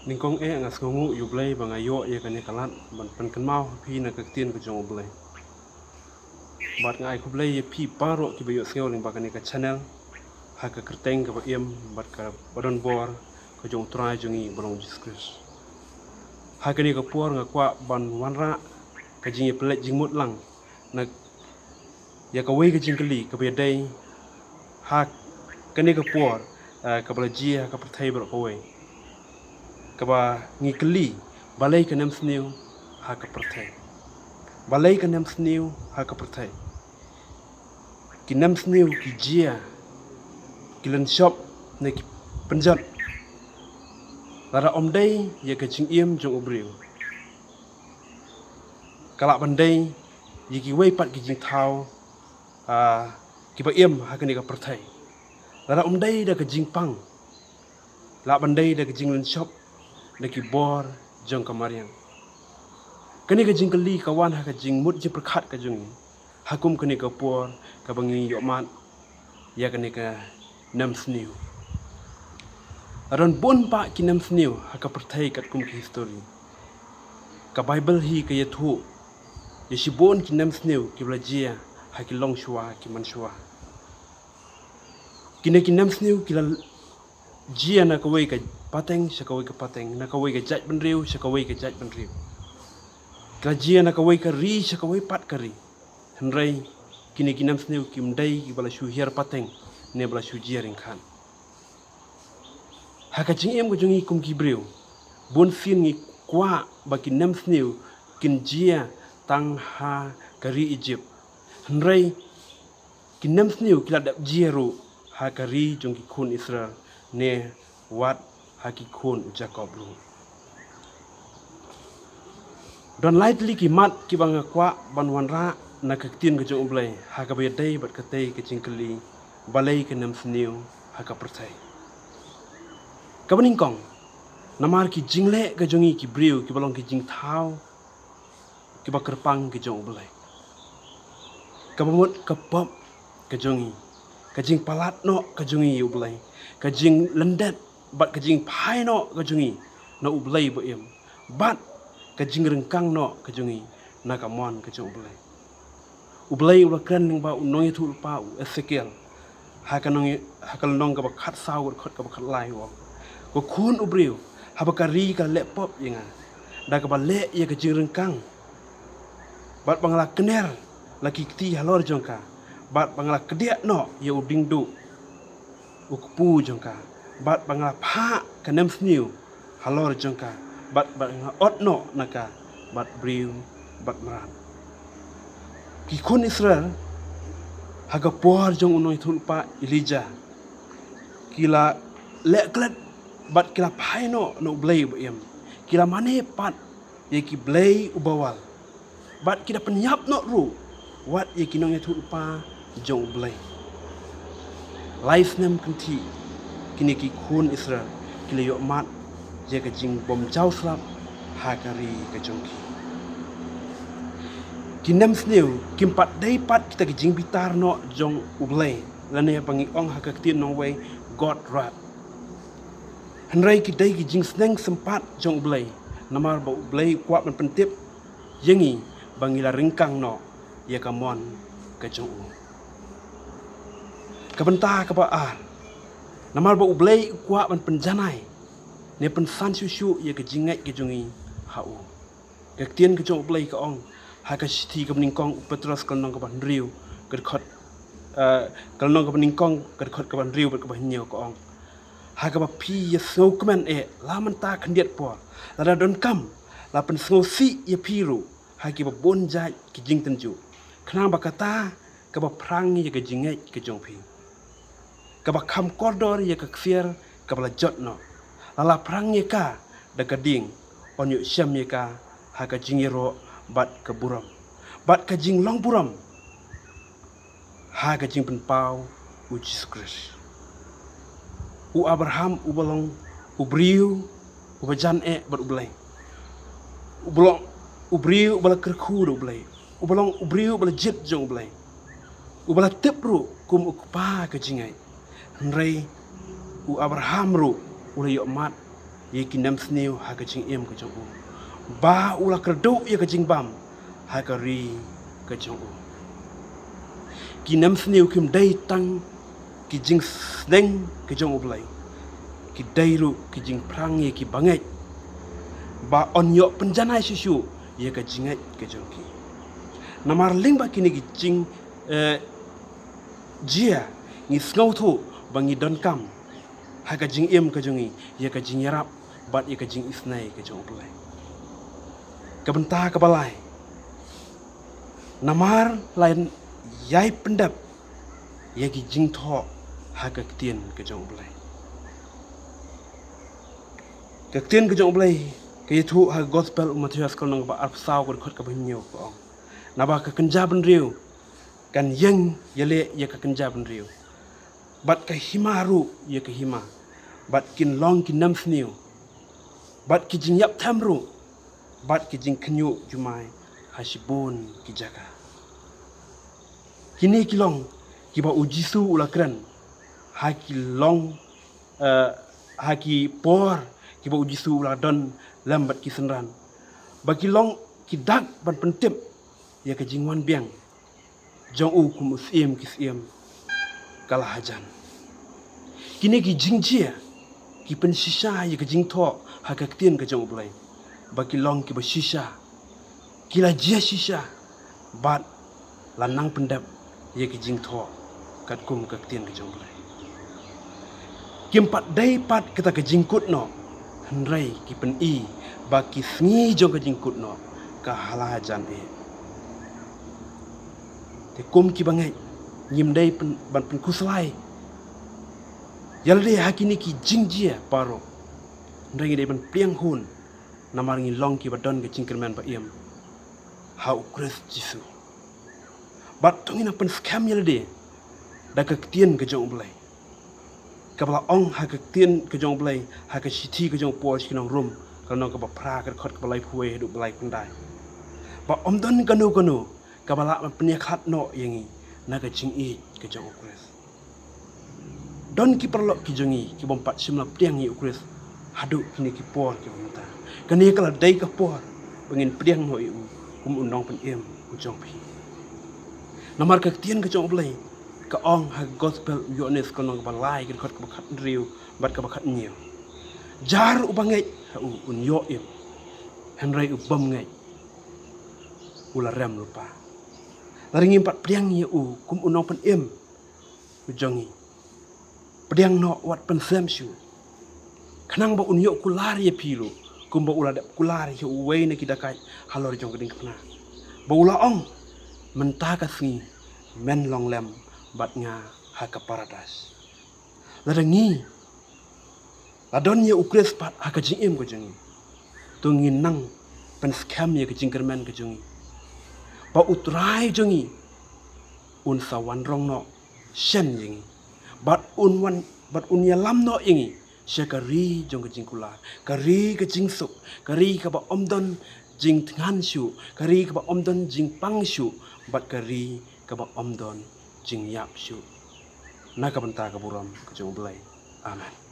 Ningkong ngas ngongu yublay bangayo ya kanya kalat ban penkenmau pi na kaktin ke jong ublay. Bat ngai kublay ya pi paro ki bayo sengau ling bakane ka channel ha ka kerteng ka iem bat ka badon bor ka jong trai jongi bolong jiskris. Ha kani ka puar nga kwa ban wanra ka jing ya pelet jing mut lang na ya ka wei ka jing kali ka bedai ha kani ka puar ka bala jia ka pertai ber ka wei. Kaba ngikeli balai ka nem sniu ha ka pertai. Balai ka nem sniu ha ka pertai. Ki nem sniu ki jia ki len shop na ki penjat. Lara omdai ya ka jing iem jong ubriu. Kalak bandai ya ki wei pat ki jing tau ki ba iem ha ka ni ka pertai. Lara omdai da ka jing pang. La bandai da ka jing len shop na ki bor jong kamariang. Kani ka jing kali kawan ha ka jing mut je perkat ka jong hakum kani ka por ka bangi yokmat ya kani ka nam sniu. Aron bon pa ki nam sniu ha ka pertai kat kum ki history. Ka Bible hi ka yethu ya si bon ki nam sniu ki blajia ha ki long shua ki man shua. Kini ki nam sniu ki la jia na ka wei ka pateng sa ka wei ka pateng na ka wei ka jaj ban riu sa ka wei ka jaj ban riu. Kajia na ka wei ka ri sa ka wei pat ka ri. Henrai kini kinam sniu kim dai ki bala shu hiar pateng ne bala shu jia ring khan. Ha ka jing em ko jongi kum ki briu. Bon fin ngi kwa ba kinam sniu kin jia tang ha ka ri Egypt. Henrai kinam sniu kila dap jia ru ha ka ri jong ki kun Israel ne wat ha ki kun Jacob ru. Don lightly ki mat ki bang kwa ban wanra na kaktin ka jong ublay ha ka bayadai bat katay ka jingkali balay ka nam sniu ha ka pertai. Kabaning kong namar ki jingle ka jongi ki briu ki balong ki jing thau ki ba kerpang ki jong ublay. Kabamut ka pop ka jongi ka jing palat no ka jongi ublay ka jing lendet bat ka jing pai no ka jongi na ublay bo em bat ka jing rengkang no ka jongi na ka mon ka jong ublay. Ublay ula kren ning ba unong itu pa Ezekiel ha ka nong ka ba khat saw khot ka ba khat lai wo ko kun ubriu ha ba ka ri ka le pop yenga da ka ba le ye ka jing rengkang bat bangla kener la ki ti halor jongka bat bangla kedia no ye uding du ukpu jongka bat bangla pha ka nem sniu halor jongka bat ot no naka bat briu bat maran ki kun Israel haga por jong unoi thul pa Elijah kila leklet bat kila paino no blay bo em kila mane pat ye ki blay ubawal bat kila penyap no ru wat ye kinong thul pa jong blay life nem kanti kini ki kun Israel kila yo mat je ka jing bom chau slap hakari ka jongki kinam sniu kimpat dai pat kita ki jing bitar no jong ublay lane bangi ong hakaktin no way god rat henrai ki dai ki jing sneng sempat jong ublay namar ba ublay kwat man pentip yengi bangila ringkang no ya kamon ka jong u kabenta ka ba namar ba ublay kwat man penjanai ne pen san susu ye ke jingai ke jongi hau ke tien ke jong blai ka ong ha ka sithi ka ning kong petros kal nong ka ban riu ke khot kal nong ka ning kong ke khot ka ban riu ka ban nyeo ka ong ha ka ba pi ye so kmen la man ta khandiat po la don kam la pen so si ye piru ha ki ba bon jai ki jing tenju khna ba kata ka ba prang ye ke jingai ke jong pi ka ba kham kordor ye ka kfier ka ba jot no ala perang yeka daga ding onyo syam yeka haka jingiro bat ke buram bat ka jing long buram haka jing penpau u Jesus Christ u Abraham u balong u briu u bajan bat u blai u balong u briu bala kerku u blai u balong u briu bala jet jong blai u bala tepru kum u pa ka jingai nrei u Abraham ru ula yok mat ye ki nam sneu ha ka jing em ka jong u ba ula kerdu ye ka jing bam ha ka ri ka jong u ki nam sneu kim dai tang ki jing sneng ka jong u blai ki dai ru ki jing prang ye ki bangai ba on yo penjanai susu ye ka jingai ka jong ki namar ling ba kini ki jing jia ni ngau thu bangi don kam ha ka jing em ka jongi ye ka jing yarap bat ye ka jing isnai ka jong blai ka benta ka balai namar lain yai pendap ye ki jing tho ha ka tien ka jong blai ka tien ka jong blai ka thu ha gospel Matius kal nang ba arp saw ko khot ka banyo ko naba ka kenjaban riu kan yang yale ye ka kenjaban riu bat ka himaru ye ka hima bat kin long kin nam sniu bat ki jing yap tamru bat ki jing knyu jumai hasibun ki jaka kini ki long ki ba ujisu ulakran ha ki long ha ki por ki ba ujisu uladon lambat ki senran ba ki long ki dak ban pentip ye ka jing wan biang jong u kum usiem ki siem kalah hajan kini ki jing jia ki pen shisha ye ka jing tho ha ka tien ka jong blai ba ki long ki ba shisha ki la jia shisha bat la nang pendap ye ki jing tho kat kum ka tien ka jong blai kim pat dai pat kita ka jing kut no hanrai ki pen i ba ki sngi jong ka jing kut no ka hala jan e te kum ki bangai nyim dai pen ban pen kuslai yalde hakini ki jingjia paro ndangi dai ban pliang hun namar ngi long ki badon ke cingkerman ba iem ha ukres jisu bat tongina pen scam yalde da ka tien ke jong blai kabla ong ha ka tien ke jong blai ha ka siti ke jong po chi nong rum kana ka ba pra ka khot ka balai phuwe du balai kundai ba omdon kanu kanu kabala penia khat no yangi na ka jing i ke jong ukres don ki perlo ki jongi ki bompat simla priang i ukres hadu kini ki por ki mata kani kala dai ka por bengin priang no i kum unong pen em u jong pi namar ka tien ka jong blai ka ong ha gospel yones ko nong balai ki khot ka khat riu bat ka khat nyiu jar u bangai ha u un yo em henrai u bom ngai ula rem lupa laringi pat priang i u kum unong pen em u jongi pedang no wat pen semsu kanang ba unyo kular ye pilu kumba ula dap kular ye uwe ne kidakai halor jong geding kena ba ula ong menta ka sngi men long lem bat nga ha ka paradise ladangi ladon ye ukres pat ha ka jing em ko jongi tungin nang pen scam ye ka jingkerman ka jongi ba utrai jongi un sawan rong no shen yengi bat un ya lam no ingi syakari jong ke jing kula kari ke jing suk kari ka ba omdon jing tngan shu kari ka ba omdon jing pang shu bat kari ka ba omdon jing yap shu na ka benta ka buram ke jong blai amen.